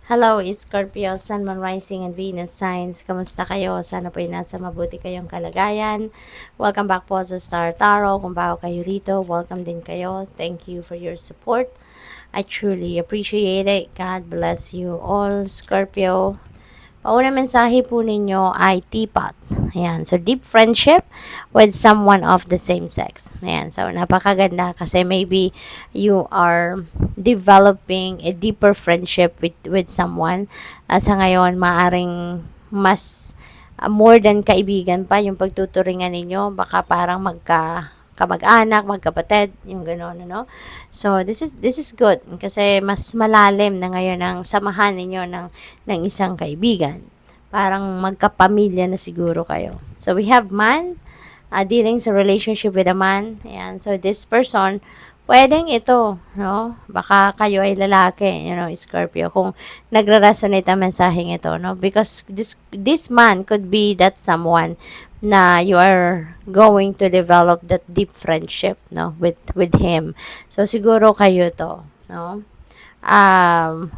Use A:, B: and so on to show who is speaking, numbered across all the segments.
A: Hello, Scorpio, Sun, Moon, Rising, and Venus signs. Kamusta kayo? Sana po nasa mabuti kayong kalagayan. Welcome back po sa Star Tarot. Kung bago kayo rito, welcome din kayo. Thank you for your support. I truly appreciate it. God bless you all, Scorpio. Pauna mensahe po ninyo ay teapot. Ayan. So, deep friendship with someone of the same sex. Ayan. So, napakaganda kasi maybe you are developing a deeper friendship with someone. Sa ngayon, maaring mas more than kaibigan pa yung pagtuturingan ninyo. Baka parang kamag-anak, magkapatid, yung gano'n, ano? So, this is good kasi mas malalim na ngayon ang samahan ninyo ng isang kaibigan. Parang magkapamilya na siguro kayo. So, we have man, dealing sa relationship with a man. Ayan. So, this person, pwedeng ito, no? Baka kayo ay lalaki, Scorpio, kung nagre-resonate ang mensaheng ito, no? Because this man could be that someone na you are going to develop that deep friendship, no, with him. So siguro kayo to, no.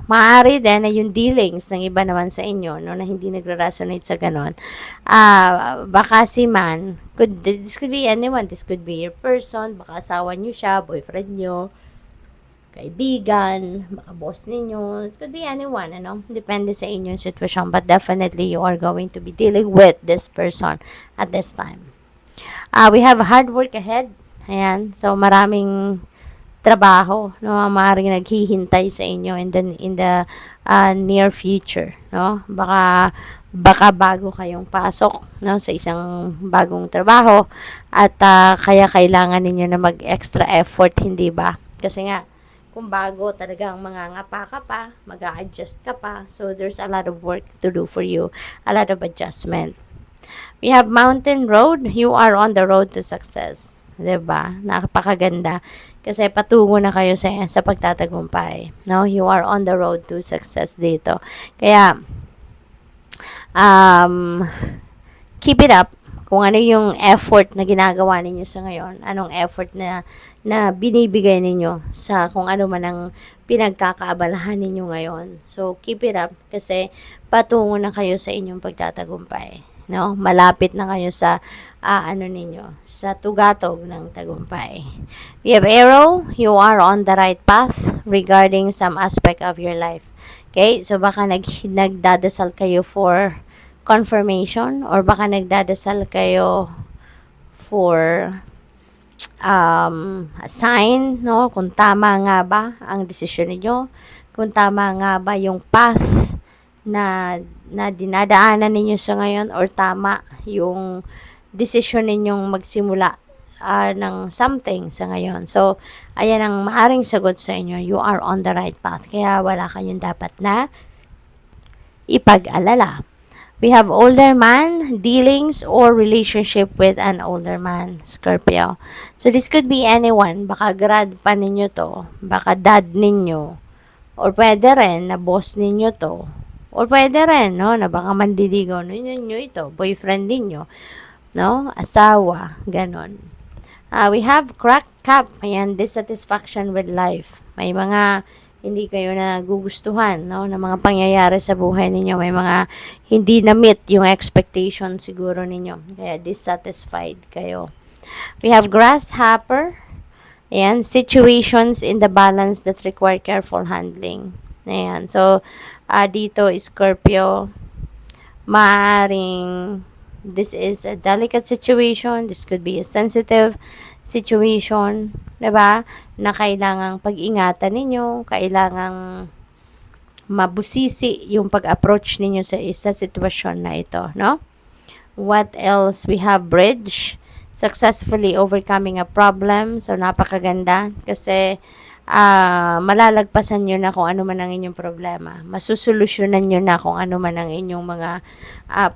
A: Maaari din na yung dealings ng iba naman sa inyo, no, na hindi nagre-resonate sa ganon. Baka si man, this could be anyone, this could be your person, baka asawa nyo siya, boyfriend nyo, kaibigan, baka boss ninyo, it could be anyone, depende sa inyong sitwasyon, but definitely you are going to be dealing with this person at this time. We have hard work ahead, ayan, so maraming trabaho, no, maaaring naghihintay sa inyo in the near future, no, baka bago kayong pasok, no, sa isang bagong trabaho at kaya kailangan ninyo na mag-extra effort, hindi ba? Kasi nga, kung bago talagang mangangapa ka pa, mag-a-adjust ka pa. So, there's a lot of work to do for you. A lot of adjustment. We have mountain road. You are on the road to success. Diba? Napakaganda. Kasi patungo na kayo sa pagtatagumpay. No? You are on the road to success dito. Kaya, keep it up. Kung ano yung effort na ginagawa ninyo sa ngayon, anong effort na binibigay ninyo sa kung ano man ang pinagkakaabalahan ninyo ngayon. So, keep it up kasi patungo na kayo sa inyong pagtatagumpay. No? Malapit na kayo sa sa tugatog ng tagumpay. We have arrow, you are on the right path regarding some aspect of your life. Okay? So, baka nagdadasal kayo for confirmation or baka nagdadasal kayo for a sign, no, kung tama nga ba ang desisyon niyo, kung tama nga ba yung path na dinadaanan ninyo sa ngayon or tama yung desisyon ninyong magsimula ng something sa ngayon. So, ayan ang maaring sagot sa inyo. You are on the right path. Kaya wala kayong dapat na ipag-alala. We have older man, dealings or relationship with an older man, Scorpio. So, this could be anyone. Baka grad pa ninyo to. Baka dad ninyo. Or pwede rin na boss ninyo to. Or pwede rin, no, na baka mandiligaw ninyo ito. Boyfriend ninyo. No? Asawa. Ganon. We have cracked cup. Ayan, dissatisfaction with life. May mga hindi kayo nagugustuhan, no, ng mga pangyayari sa buhay ninyo. May mga hindi na-meet yung expectation siguro ninyo. Kaya dissatisfied kayo. We have grasshopper. Ayan, situations in the balance that require careful handling. Ayan, so, dito, Scorpio, maaring this is a delicate situation. This could be a sensitive situation, diba? Na kailangang pag-ingatan ninyo, kailangang mabusisi yung pag-approach ninyo sa isa sitwasyon na ito, no? What else? We have bridge, successfully overcoming a problem. So, napakaganda kasi malalagpasan nyo na kung ano man ang inyong problema. Masusolusyonan nyo na kung ano man ang inyong mga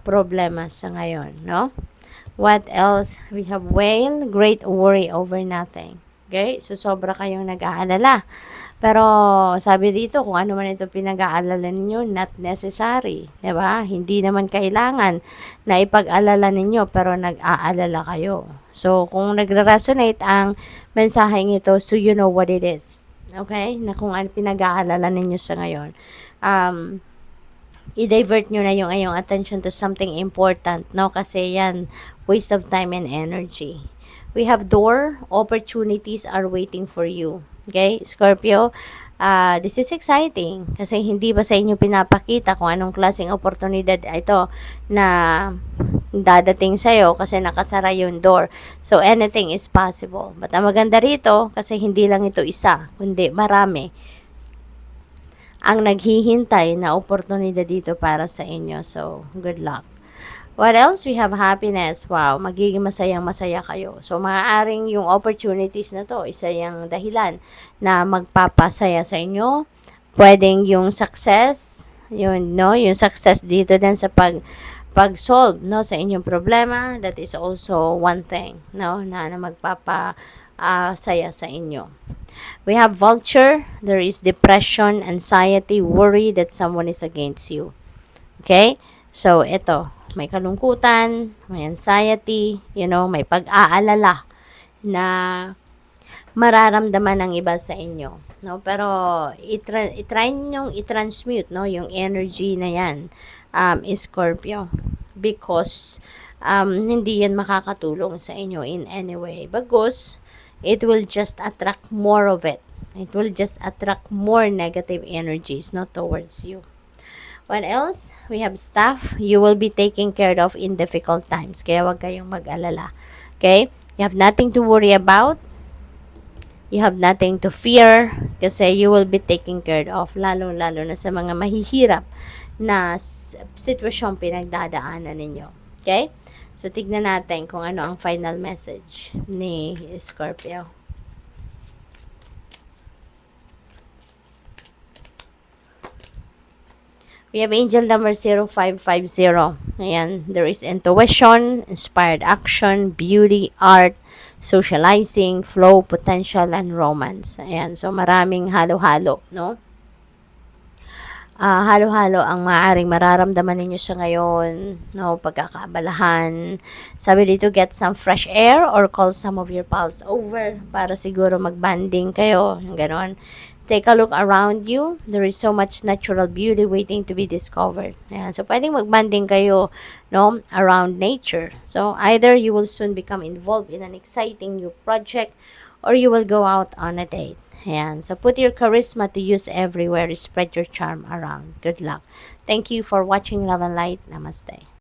A: problema sa ngayon, no? What else? We have whale, great worry over nothing. Okay? So, sobra kayong nag-aalala. Pero, sabi dito, kung ano man ito pinag-aalala ninyo, not necessary. Diba? Hindi naman kailangan na ipag-alala ninyo, pero nag-aalala kayo. So, kung nagre-resonate ang mensaheng ito, so you know what it is. Okay? Na kung ano pinag-aalala ninyo sa ngayon. I-divert nyo na yung iyong attention to something important, no? Kasi yan, waste of time and energy. We have door, opportunities are waiting for you. Okay, Scorpio, this is exciting kasi hindi ba sa inyo pinapakita kung anong klaseng oportunidad ito na dadating sa'yo kasi nakasara yung door. So, anything is possible. But ang maganda rito, kasi hindi lang ito isa, kundi marami ang naghihintay na oportunidad dito para sa inyo. So, good luck. What else? We have happiness. Wow, magiging masayang-masaya kayo. So, maaaring yung opportunities na to, isa yung dahilan na magpapasaya sa inyo. Pwedeng yung success, yun, no? Yung success dito din sa pag-solve, no, sa inyong problema. That is also one thing, no, na magpapasaya sa inyo. We have vulture. There is depression, anxiety, worry that someone is against you. Okay? So, ito. May kalungkutan, may anxiety, may pag-aalala na mararamdaman ng iba sa inyo. No? Pero, i-try nyong i-transmute, no, yung energy na yan, Scorpio. Because, hindi yan makakatulong sa inyo in any way. Bagos, it will just attract more of it. It will just attract more negative energies, no, towards you. What else? We have staff. You will be taken care of in difficult times. Kaya wag kayong mag-alala. Okay? You have nothing to worry about. You have nothing to fear. Kasi you will be taken care of. Lalo-lalo na sa mga mahihirap na sitwasyong pinagdadaanan ninyo. Okay? So, tignan natin kung ano ang final message ni Scorpio. We have angel number 0550. Ayan, there is intuition, inspired action, beauty, art, socializing, flow, potential, and romance. Ayan, so maraming halo-halo, no? Halo-halo ang maaaring mararamdaman ninyo sa ngayon, no, pagkakaabalahan. Sabi dito, get some fresh air or call some of your pals over para siguro mag-banding kayo, ganon. Take a look around you. There is so much natural beauty waiting to be discovered. Ayan, so pwedeng mag-banding kayo, no, around nature. So either you will soon become involved in an exciting new project or you will go out on a date. Ayan. So, put your charisma to use everywhere. Spread your charm around. Good luck. Thank you for watching Love and Light. Namaste.